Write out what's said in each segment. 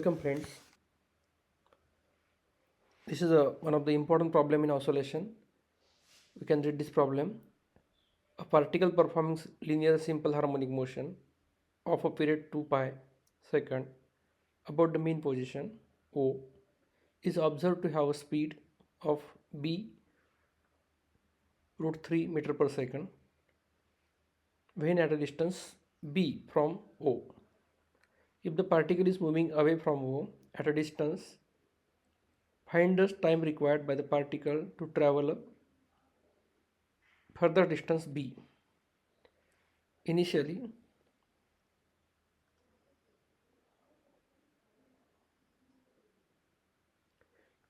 Welcome friends. This is one of the important problem in oscillation. We can read this problem. A particle performing linear simple harmonic motion of a period 2 pi second about the mean position O is observed to have a speed of b root 3 meter per second when at a distance b from O. If the particle is moving away from O at a distance, find the time required by the particle to travel a further distance b. Initially,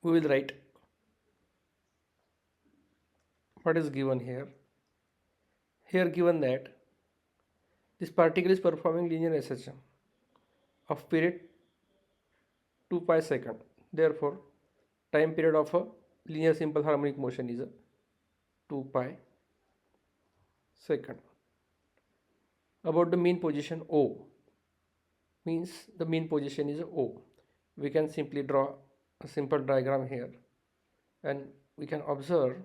we will write what is given here. Here given that this particle is performing linear S.H.M of period 2 pi second. Therefore, time period of a linear simple harmonic motion is a 2 pi second. About the mean position O, means the mean position is O. We can simply draw a simple diagram here and we can observe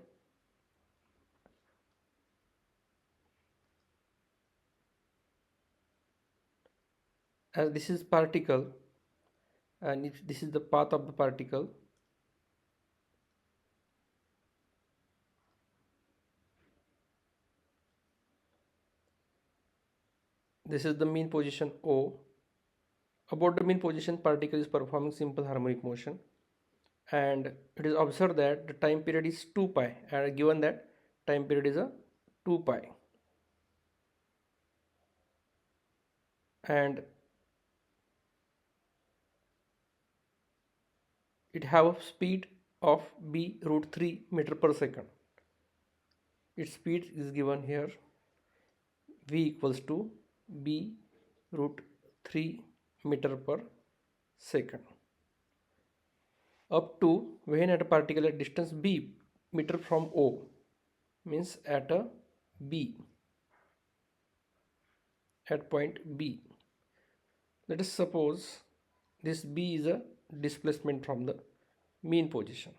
as this is particle and if this is the path of the particle, this is the mean position O. About the mean position, particle is performing simple harmonic motion and it is observed that the time period is 2 pi and given that time period is a 2 pi and it have a speed of b root 3 meter per second. Its speed is given here, v equals to b root 3 meter per second up to when at a particular distance b meter from O, means at a b, at point B. Let us suppose this b is a displacement from the mean position.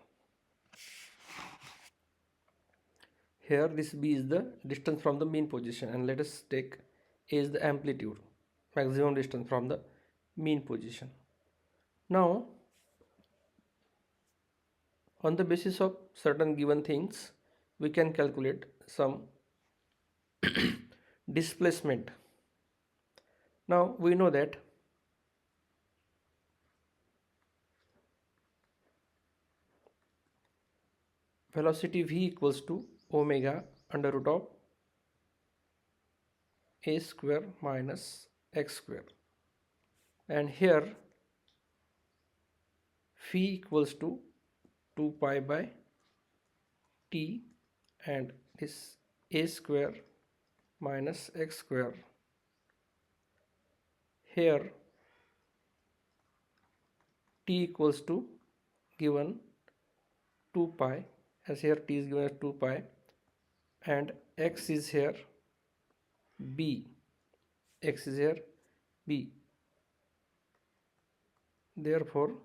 Here this b is the distance from the mean position and let us take a is the amplitude, maximum distance from the mean position. Now on the basis of certain given things we can calculate some displacement. Now we know that velocity v equals to omega under root of a square minus x square, and here phi equals to 2 pi by t and this a square minus x square. Here t equals to given 2 pi, as here t is given as 2 pi and x is here b, x is here b. Therefore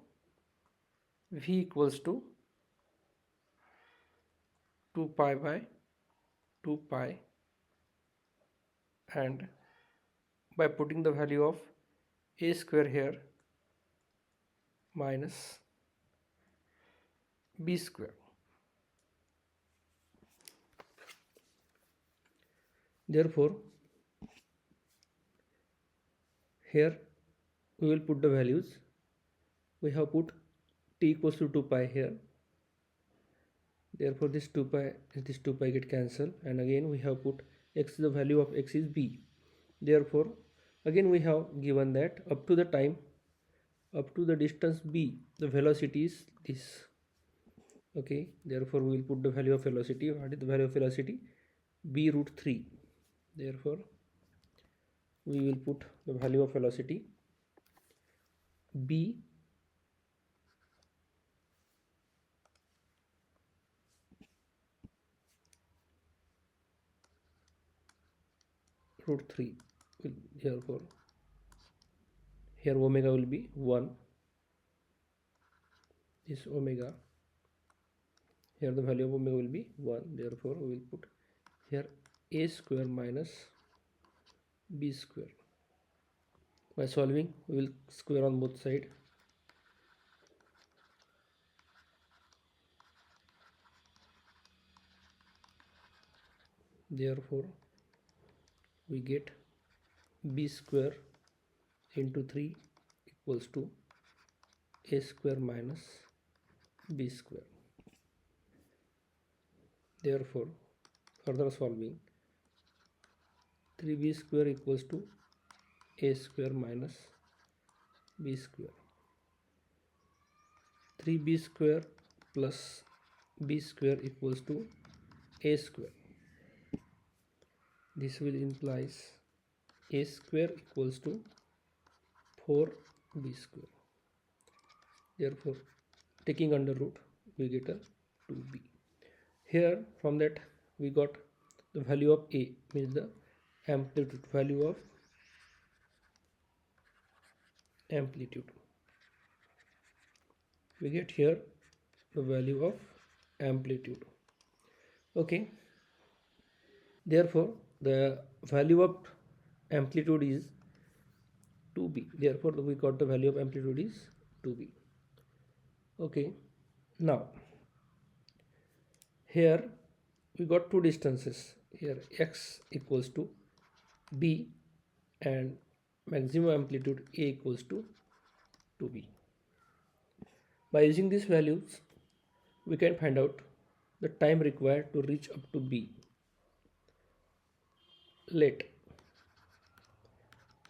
v equals to 2 pi by 2 pi, and by putting the value of a square here minus b square. Therefore here we will put the values. We have put t equals to 2 pi here, therefore this 2 pi and this 2 pi get cancelled, and again we have put x, the value of x is b. Therefore again we have given that up to the time, up to the distance b, the velocity is this. Okay, therefore we will put the value of velocity. What is the value of velocity? B root 3. Therefore we will put the value of velocity b root 3. Therefore here omega will be 1 this omega. Here the value of omega will be 1. Therefore, we will put here a square minus b square. By solving, we will square on both sides. Therefore, we get b square into 3 equals to a square minus b square. Therefore, further solving, 3b square equals to a square minus b square. 3b square plus b square equals to a square. This will implies a square equals to 4b square. Therefore, taking under root, we get a 2b. Here from that we got the value of a, means the amplitude, value of amplitude. We get here the value of amplitude. Okay, therefore the value of amplitude is 2b. Therefore we got the value of amplitude is 2b. Okay, now here we got two distances. Here x equals to b and maximum amplitude a equals to 2b. By using these values, we can find out the time required to reach up to b. Let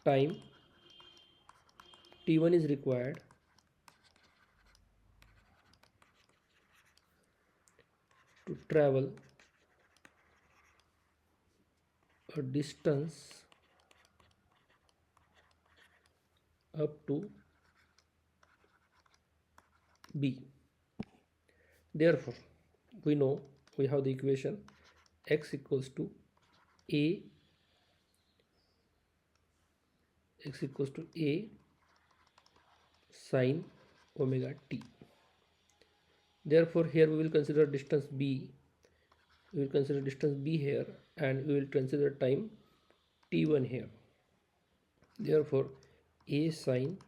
time t1 is required to travel a distance up to b. Therefore, we know we have the equation x equals to a sine omega t. Therefore, here we will consider distance b. We will consider distance b here, and we will consider time t1 here. Therefore, a sine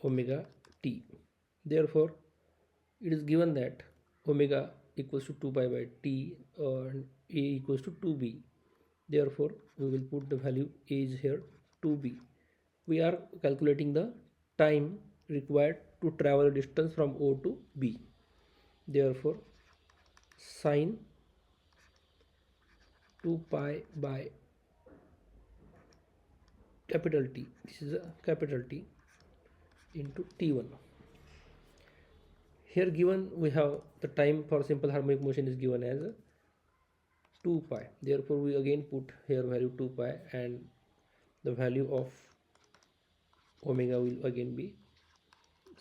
omega t. Therefore, it is given that omega equals to 2 pi by t and a equals to 2b. Therefore, we will put the value a is here 2b. We are calculating the time required to travel distance from O to B. Therefore, sine 2 pi by capital T, this is a capital T, into T1. Here given we have the time for simple harmonic motion is given as 2 pi. Therefore, we again put here value 2 pi, and the value of omega will again be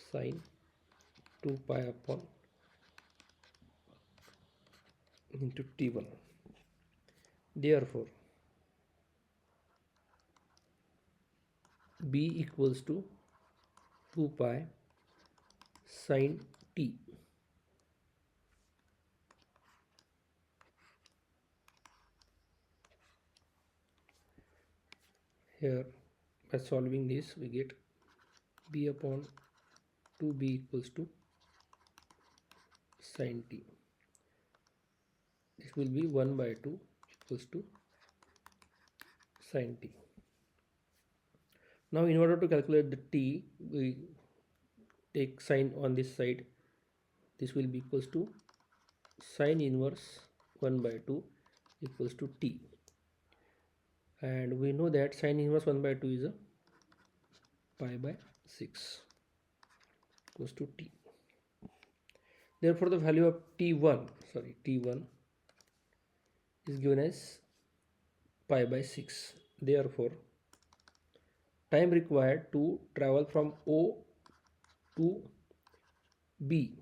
sine 2 pi upon into T1. Therefore, b equals to 2 pi sine t. Here by solving this we get b upon 2b equals to sine t. This will be 1 by 2 equals to sine t. Now in order to calculate the t, we take sine on this side. This will be equals to sine inverse 1 by 2 equals to t. And we know that sine inverse 1 by 2 is a pi by 6 equals to t. Therefore, the value of t1 is given as pi by 6. Therefore, time required to travel from O to B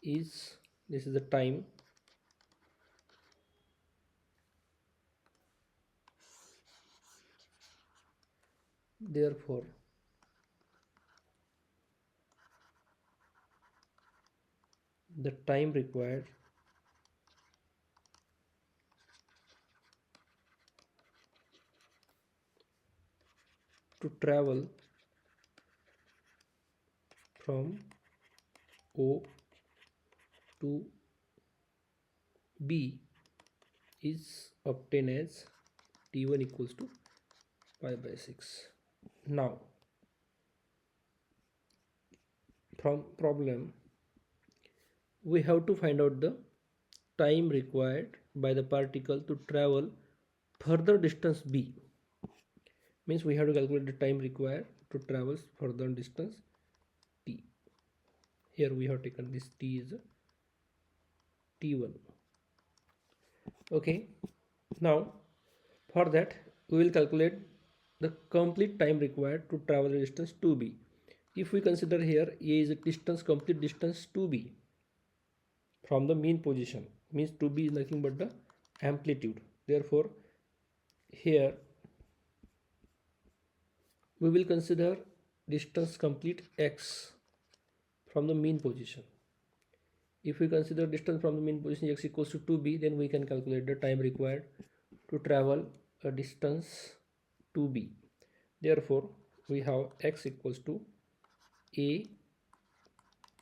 is, this is the time, therefore the time required to travel from O to B is obtained as T1 equals to pi by 6. Now, from problem, we have to find out the time required by the particle to travel further distance B. Means we have to calculate the time required to travel further distance T. Here we have taken this T is T1. Okay, now for that we will calculate the complete time required to travel the distance 2b. If we consider here A is a distance, complete distance 2b from the mean position, means 2b is nothing but the amplitude. Therefore here we will consider distance complete x from the mean position. If we consider distance from the mean position x equals to 2b, then we can calculate the time required to travel a distance 2b. Therefore we have x equals to a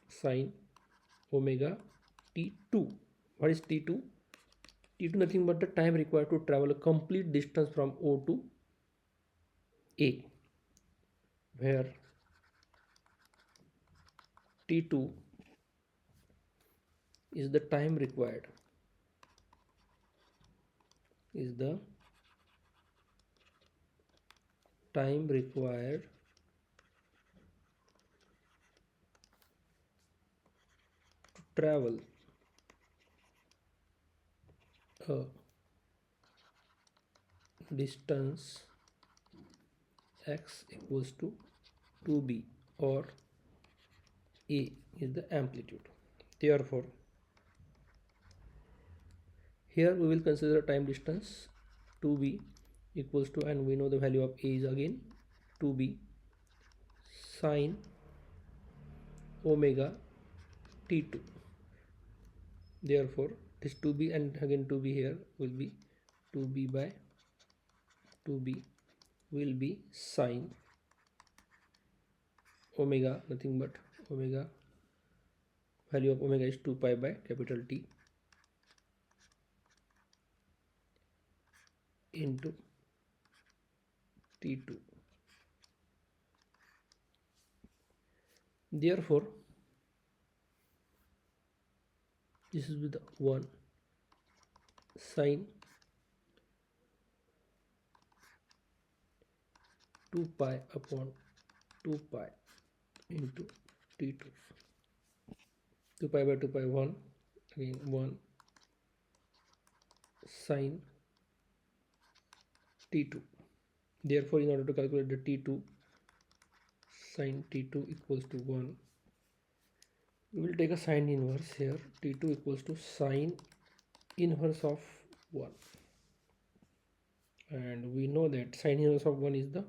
sine omega t2. What is t2? T2 nothing but the time required to travel a complete distance from O to A, where T2 is the time required, to travel a distance x equals to 2b, or A is the amplitude. Therefore here we will consider time distance 2b equals to, and we know the value of A is again 2b sine omega t2. Therefore this 2b and again 2b here will be 2b by 2b will be sine omega, nothing but omega, value of omega is 2 pi by capital T into T2. Therefore this is with the 1 sine 2 pi upon 2 pi into T2. 2 pi by 2 pi 1, again 1 sine T2. Therefore in order to calculate the T2, sine T2 equals to 1, we will take a sine inverse here. T2 equals to sine inverse of 1, and we know that sine inverse of 1 is the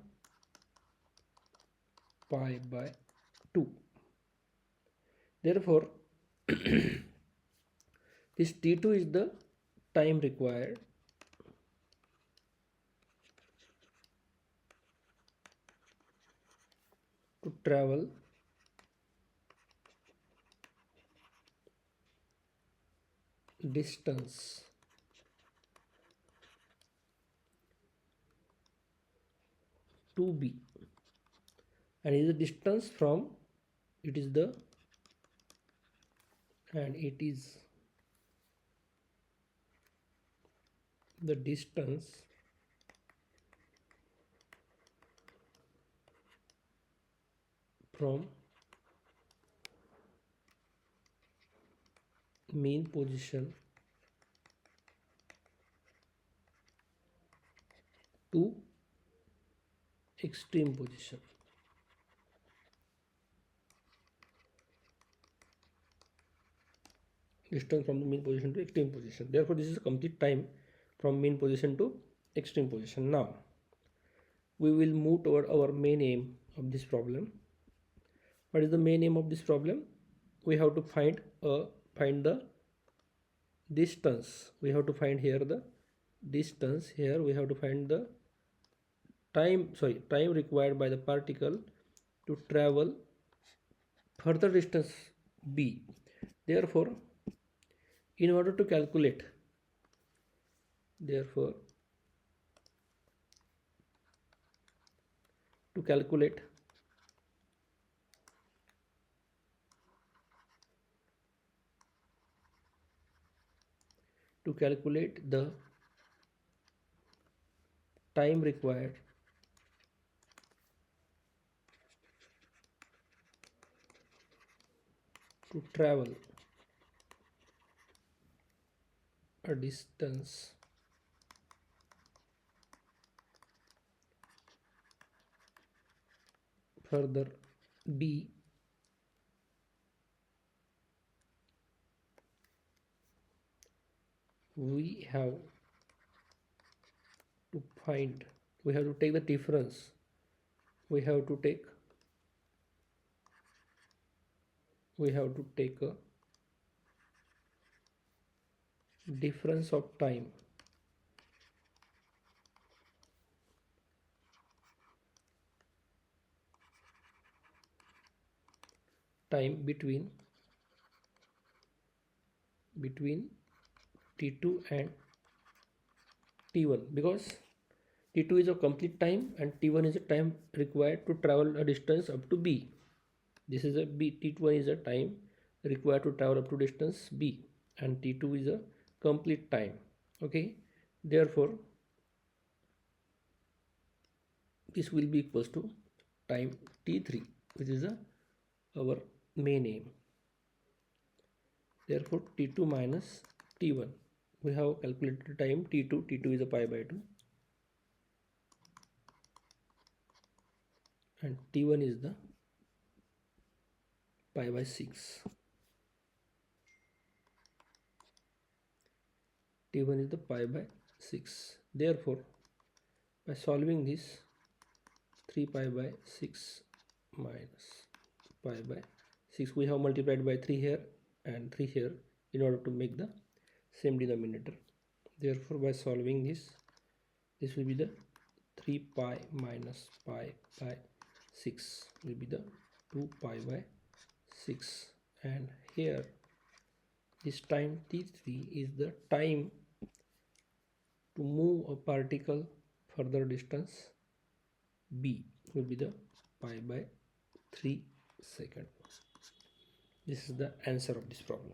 pi by 2. Therefore this T2 is the time required to travel distance to B, and is the distance from, it is the distance from mean position to extreme position. Distance from the mean position to extreme position. Therefore this is a complete time from mean position to extreme position. Now we will move toward our main aim of this problem. What is the main aim of this problem? We have to find a find the distance. We have to find here the distance. Here we have to find the time required by the particle to travel further distance b. Therefore, in order to calculate, therefore to calculate the time required to travel a distance further b, we have to find, we have to take the difference, we have to take a difference of time between t2 and t1, because t2 is a complete time and t1 is a time required to travel a distance up to b. This is a b. T1 is a time required to travel up to distance b, and t2 is a complete time. Okay, therefore this will be equals to time t3, which is our main aim. Therefore t2 minus t1, we have calculated time t2. T2 is a pi by 2 and t1 is the pi by 6. T1 is the pi by 6. Therefore, by solving this, 3 pi by 6 minus pi by 6, we have multiplied by 3 here and 3 here in order to make the same denominator. Therefore, by solving this, this will be the 3 pi minus pi by 6 will be the 2 pi by 6, and here this time t3 is the time to move a particle further distance b, will be the pi by 3 second. This is the answer of this problem.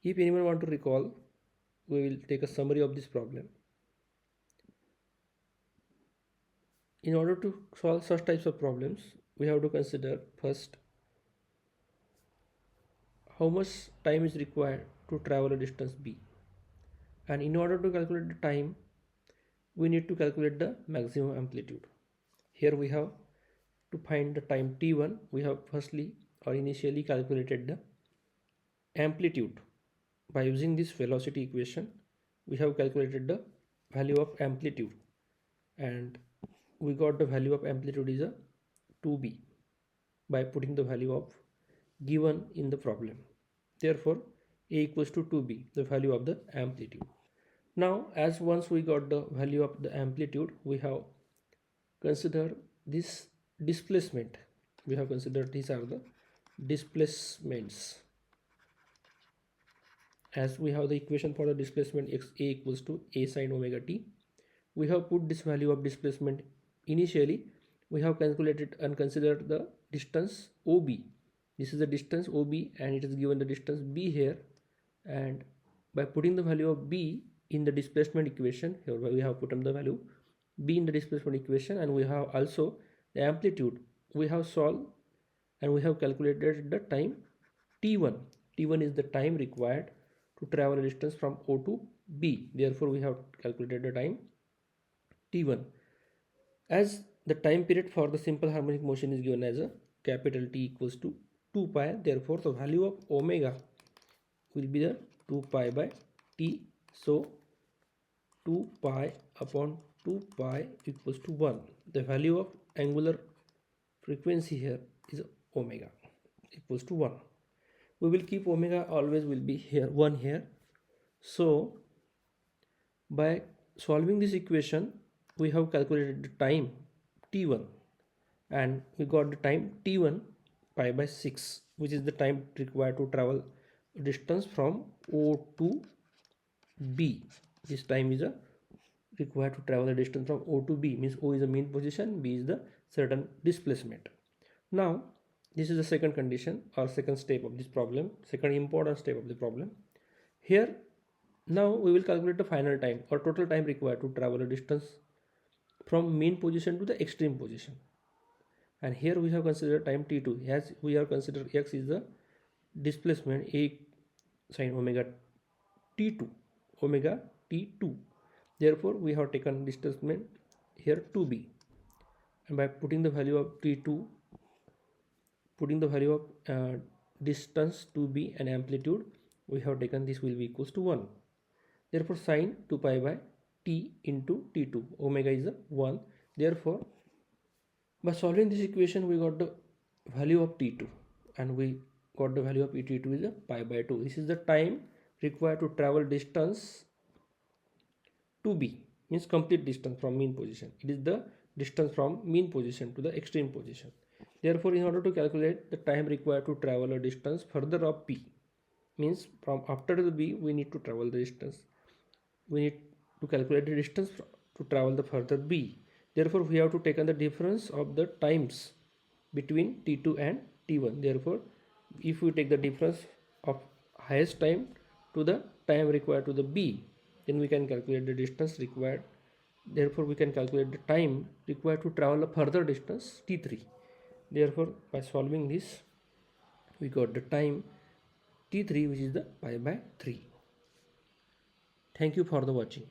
If anyone want to recall, we will take a summary of this problem. In order to solve such types of problems, we have to consider first how much time is required to travel a distance b, and in order to calculate the time, we need to calculate the maximum amplitude. Here we have to find the time t1. We have firstly or initially calculated the amplitude. By using this velocity equation, we have calculated the value of amplitude, and we got the value of amplitude is a 2b by putting the value of given in the problem. Therefore, a equals to 2b, the value of the amplitude. Now, as once we got the value of the amplitude, we have considered this displacement. We have considered these are the displacements. As we have the equation for the displacement x a equals to a sine omega t, we have put this value of displacement initially. We have calculated and considered the distance OB. This is the distance OB and it is given the distance B here, and by putting the value of B in the displacement equation, here we have put in the value B in the displacement equation, and we have also the amplitude we have solved, and we have calculated the time t1. T1 is the time required to travel a distance from O to B. Therefore, we have calculated the time t1. As the time period for the simple harmonic motion is given as a capital T equals to 2 pi, therefore the value of omega will be the 2 pi by T. So 2 pi upon 2 pi equals to 1. The value of angular frequency here is omega equals to 1. we will keep omega always will be here 1 here. So by solving this equation we have calculated the time t1 and we got the time t1 pi by 6, which is the time required to travel distance from O to B. This time is a required to travel the distance from O to B, means O is the mean position, B is the certain displacement. Now this is the second condition or second step of this problem, second important step of the problem. Here now we will calculate the final time or total time required to travel a distance from mean position to the extreme position. And here we have considered time t2, as we have considered x is the displacement a sine omega t2, omega t2. Therefore we have taken displacement here 2b, and by putting the value of t2, putting the value of distance 2b and amplitude, we have taken this will be equals to 1. Therefore sine 2 pi by t into t2, omega is a 1. Therefore by solving this equation we got the value of t2 and we got the value of t2 is a pi by 2. This is the time required to travel distance 2b, means complete distance from mean position. It is the distance from mean position to the extreme position. Therefore in order to calculate the time required to travel a distance further of p, means from after the b we need to travel the distance, we need to calculate the distance to travel the further b. Therefore we have to take on the difference of the times between t2 and t1. Therefore if we take the difference of highest time to the time required to the b, then we can calculate the distance required. Therefore we can calculate the time required to travel a further distance t3. Therefore by solving this we got the time t3, which is the pi by 3. Thank you for the watching.